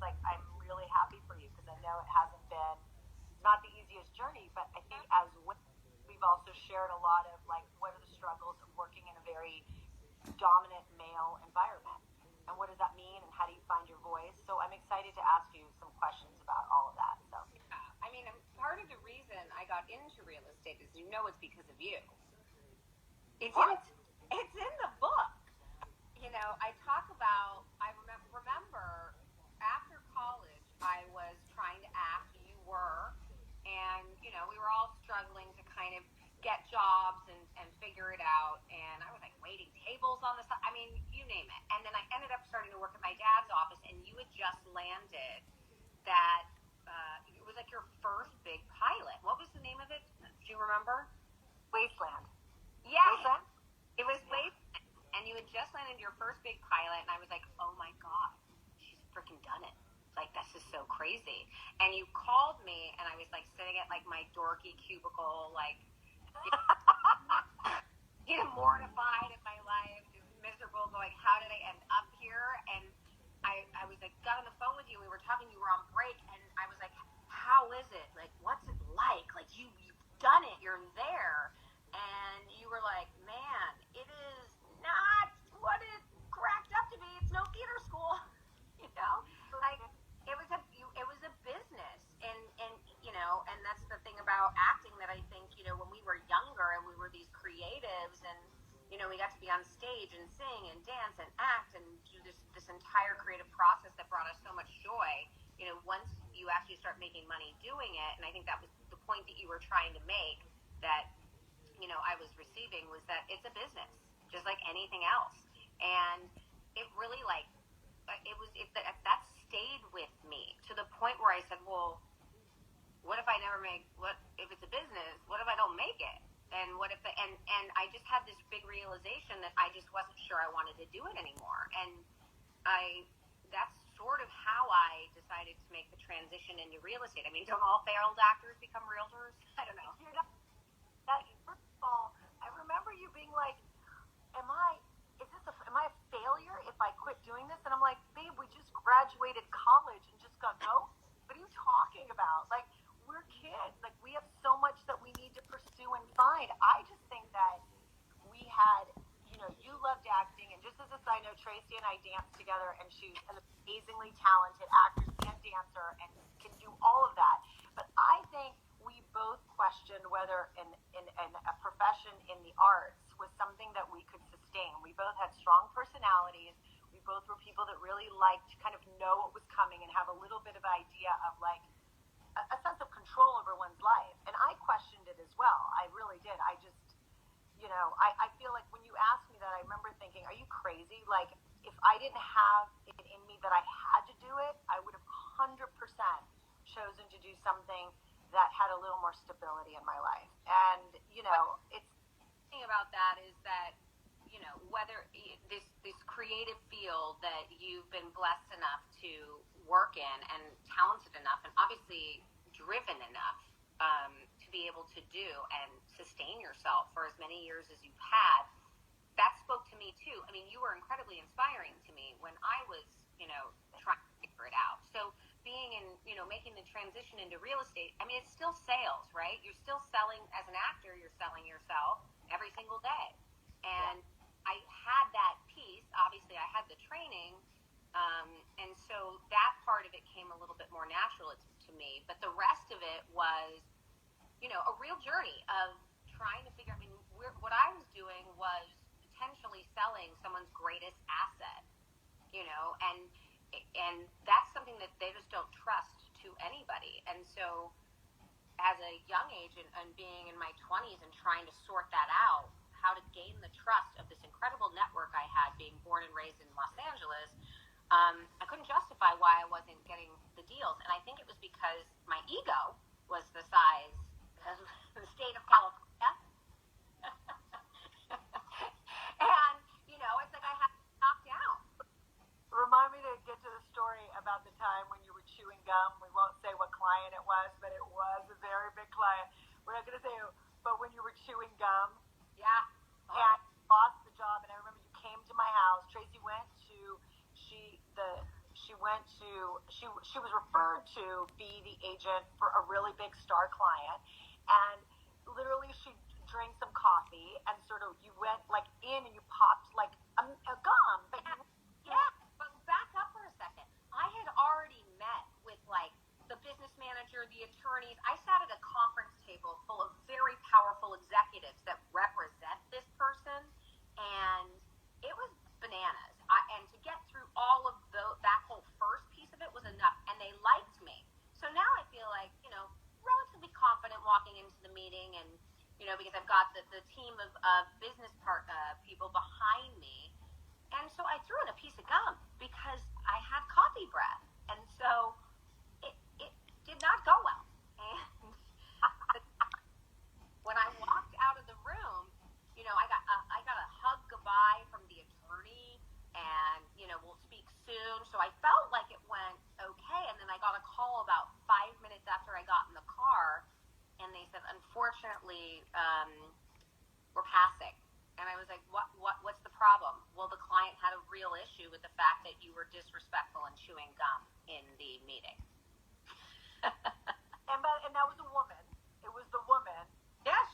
like, I'm really happy for you because I know it hasn't been not the easiest journey, but I think as we've also shared a lot of like what are the struggles of working in a very dominant male environment, and what does that mean, and how do you find your voice? So I'm excited to ask you some questions about all of that. So yeah, I mean, part of the reason I got into real estate is it's because of you. It's in the book. I talk about, I remember after college, I was trying to act, you were, and, we were all struggling to kind of get jobs and figure it out. And I was like waiting tables on the side. I mean, you name it. And then I ended up starting to work at my dad's office, and you had just landed that, it was like your first big pilot. What was the name of it? Do you remember? Wasteland. Yeah. Wasteland? It was Wasteland. And you had just landed your first big pilot, and I was like, oh my God, she's freaking done it. Like, this is so crazy. And you called me, and I was like sitting at like my dorky cubicle, like, mortified at my life, just miserable, going, how did I end up here? And I was like, got on the phone with you, we were talking, you were on break, and I was like, how is it? Like, what's it like? Like, you've done it, you're there. And you were like, man, it is not what it cracked up to be. It's no theater school, like it was a business, and that's the thing about acting that I think, when we were younger and we were these creatives, and we got to be on stage and sing and dance and act and do this entire creative process that brought us so much joy. Once you actually start making money doing it, and I think that was the point that you were trying to make, that I was receiving, was that it's a business, just like anything else. And it really that stayed with me to the point where I said, well, what if I never what if it's a business? What if I don't make it? And what if, and I just had this big realization that I just wasn't sure I wanted to do it anymore. And that's sort of how I decided to make the transition into real estate. I mean, don't all failed actors become realtors? I don't know. First of all, I remember you being like, am I a failure if I quit doing this? And I'm like, babe, we just graduated college and just got go. What are you talking about? Like, we're kids. Like, we have so much that we need to pursue and find. I just think that we had, you loved acting, and just as a side note, Tracy and I danced together, and she's an amazingly talented actress and dancer and can do all of that. But I think we both questioned whether in a profession in the arts was something that we could sustain. We both had strong personalities. We both were people that really liked to kind of know what was coming and have a little bit of idea of like a sense of control over one's life. And I questioned it as well. I really did. I just, I feel like when you asked me that, I remember thinking, are you crazy? Like, if I didn't have it in me that I had to do it, I would have 100% chosen to do something that had a little more stability in my life. And, it's the thing about that is that, whether this creative field that you've been blessed enough to work in and talented enough and obviously driven enough to be able to do and sustain yourself for as many years as you've had, that spoke to me too. I mean, you were incredibly inspiring to me when I was, trying to figure it out. So being in, making the transition into real estate, I mean, it's still sales, right? You're still selling, as an actor, you're selling yourself every single day. And I had that piece. Obviously, I had the training. And so that part of it came a little bit more natural to me. But the rest of it was, a real journey of trying to figure out, I mean, what I was doing was potentially selling someone's greatest asset, and that's something that they just don't trust to anybody. And so as a young age and being in my 20s and trying to sort that out, how to gain the trust of this incredible network I had being born and raised in Los Angeles, I couldn't justify why I wasn't getting the deals. And I think it was because my ego was the size of the state of California. And, it's like I had to knock down. Remind me to get to the story about the time when you were chewing gum. We won't say what client it was, but it was a very big client. We're not going to say it, but when you were chewing gum. Yeah. Oh. And lost the job, and I remember you came to my house. Tracy went went to, she was referred to be the agent for a really big star client, and literally she drank some coffee and sort of, you went like in and you popped like a gum. But yeah, but back up for a second. I had already met with like the business manager, the attorneys. I sat at a conference table full of very powerful executives that represent this person, and it was bananas. And to get through all of that whole first piece of it was enough, and they liked me. So now I feel like, relatively confident walking into the meeting, and because I've got the team of business people behind me. And so I threw in a piece of gum because I had coffee breath. And so it did not go well. And when I walked out of the room, I got a hug goodbye from the attorney, and we'll speak soon. So I felt like it went okay. And then I got a call about 5 minutes after I got in the car, and they said, unfortunately, we're passing. And I was like, what's the problem? Well, the client had a real issue with the fact that you were disrespectful and chewing gum in the meeting. and that was a woman. It was the woman. Yes,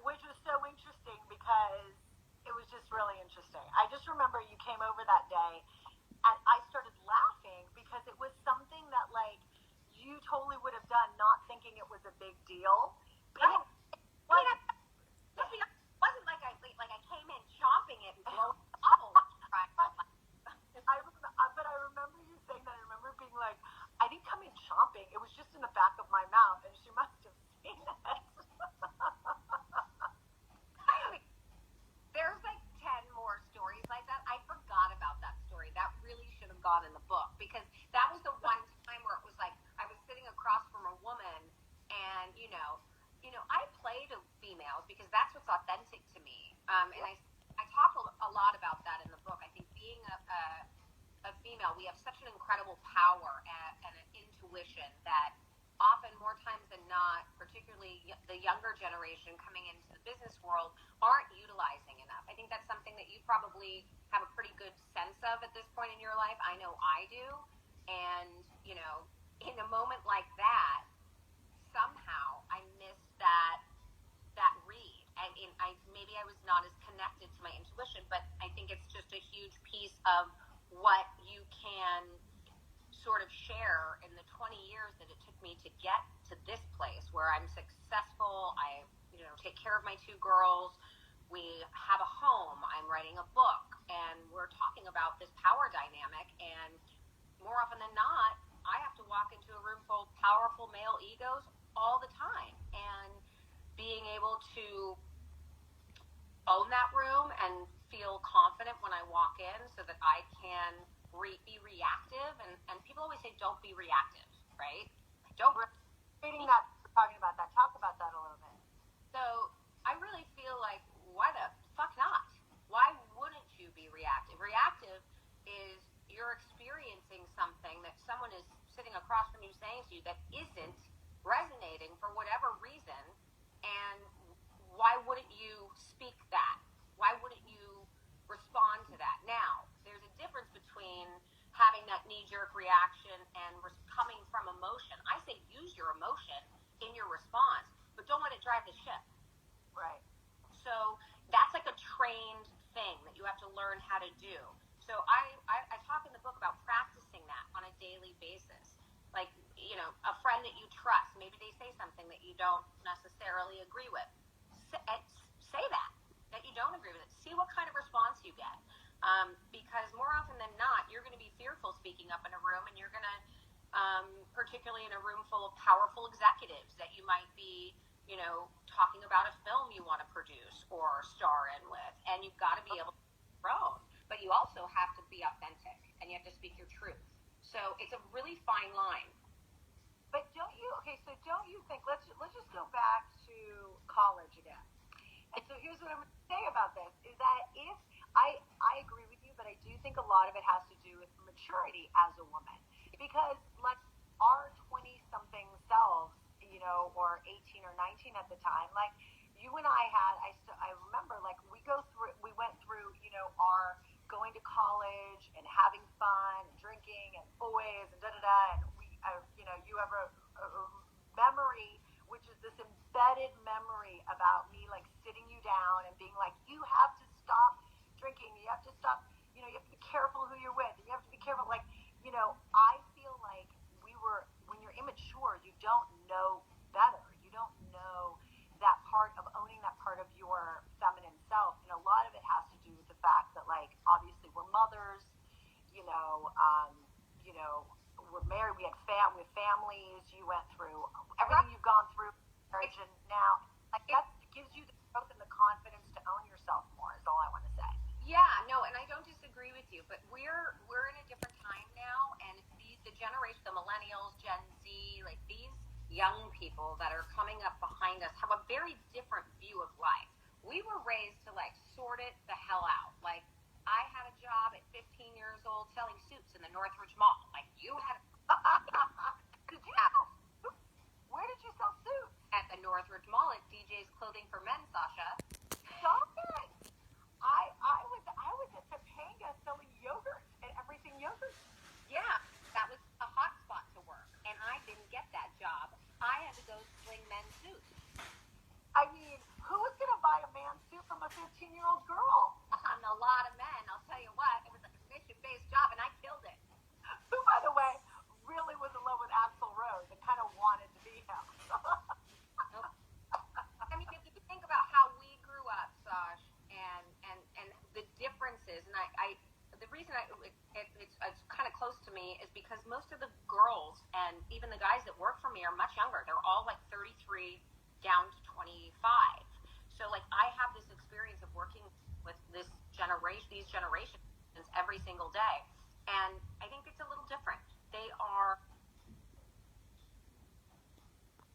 which was so interesting because it was just really interesting. I just remember you came over that day, and I started laughing because it was something that like you totally would have done, not thinking it was a big deal. Right. It wasn't like I came in chopping it and blowing the bubbles. But I remember you saying that. I remember being like, I didn't come in chomping. It was just in the back of my mouth, and she must have seen it. There's like 10 more stories like that. I forgot about that story. That really should have gone in the book, because that was the one time where it was like I was sitting across from a woman, and I play to females because that's what's authentic to me. And I talk a lot about that in the book. I think being a female, we have such an incredible power and an intuition that often, more times than not, particularly the younger generation coming into the business world, aren't utilizing enough. I think that's something that you probably have a pretty good sense of at this point in your life. I know I do. And, in a moment like that, somehow I missed that read. Maybe I was not as connected to my intuition, but I think it's just a huge piece of what you can sort of share in the 20 years that it took me to get to this place where I'm successful. I, take care of my 2 girls. We have a home. I'm writing a book, and we're talking about this power dynamic. And more often than not, I have to walk into a room full of powerful male egos all the time. And being able to own that room and feel confident when I walk in so that I can be reactive. And people always say, don't be reactive, right? Don't. Reading that, talking about that. Talk about that a little bit. So I really feel like, why the fuck not? Why wouldn't you be reactive? Reactive is you're experiencing something that someone is sitting across from you saying to you that isn't resonating for whatever reason, and why wouldn't you speak that? Why wouldn't you respond to that? Now, there's a difference between having that knee-jerk reaction and coming from emotion. I say use your emotion in your response, but don't let it drive the ship. Right. So that's like a trained thing that you have to learn how to do. So I talk in the book about practicing that on a daily basis. Like, a friend that you trust, maybe they say something that you don't necessarily agree with. Say that you don't agree with it. See what kind of response you get. Because more often than not, you're going to be fearful speaking up in a room, and you're going to, particularly in a room full of powerful executives that you might be, talking about a film you want to produce or star in with, and you've got to be able to grow. But you also have to be authentic, and you have to speak your truth. So it's a really fine line. But don't you think, let's just go back to college again. And so here's what I'm going to say about this, is that if I agree with you, but I do think a lot of it has to do with maturity as a woman. Because like our 20-something selves, or 18 or 19 at the time, like you and I remember like we went through, our going to college and having fun and drinking boys and and you have a memory, which is this embedded memory about me like sitting you down and being like, you have to stop drinking, you have to stop, you have to be careful who you're with, and you have to be careful, like, I feel like when you're immature, you don't know better, you don't know that part of owning that part of your feminine self, and a lot of it has to do with the fact that, like, obviously we're mothers, you know, um, we're married, we have families, you went through everything you've gone through, marriage, and now, like, that gives you the growth and the confidence to own yourself more, is all I want to say. Yeah, no, and I don't disagree with you, but we're in a different time now, and the generation, the millennials, Gen Z, like these young people that are coming up behind us have a very different view of life. We were raised to like sort it the hell out. Like, I had a job at 15 years old selling suits in the Northridge Mall. Like, you had Did you sell suits? Where did you sell suits? At the Northridge Mall at DJ's Clothing for Men, Sasha. Stop it! I was at Topanga selling yogurt and everything yogurt. Yeah, that was a hot spot to work, and I didn't get that job. I had to go sling men's suits. I mean, who was going to buy a man's suit from a 15-year-old girl? A lot of men, I'll tell you what. It was a commission-based job, and I killed it. Who, by the way, really was in love with Axl Rose and kind of wanted to be him. I mean, if you think about how we grew up, Sash, and the differences, and the reason it's kind of close to me is because most of the girls and even the guys that work for me are much younger. They're all like 33 down to 25. So like I have this experience of working with these generations every single day.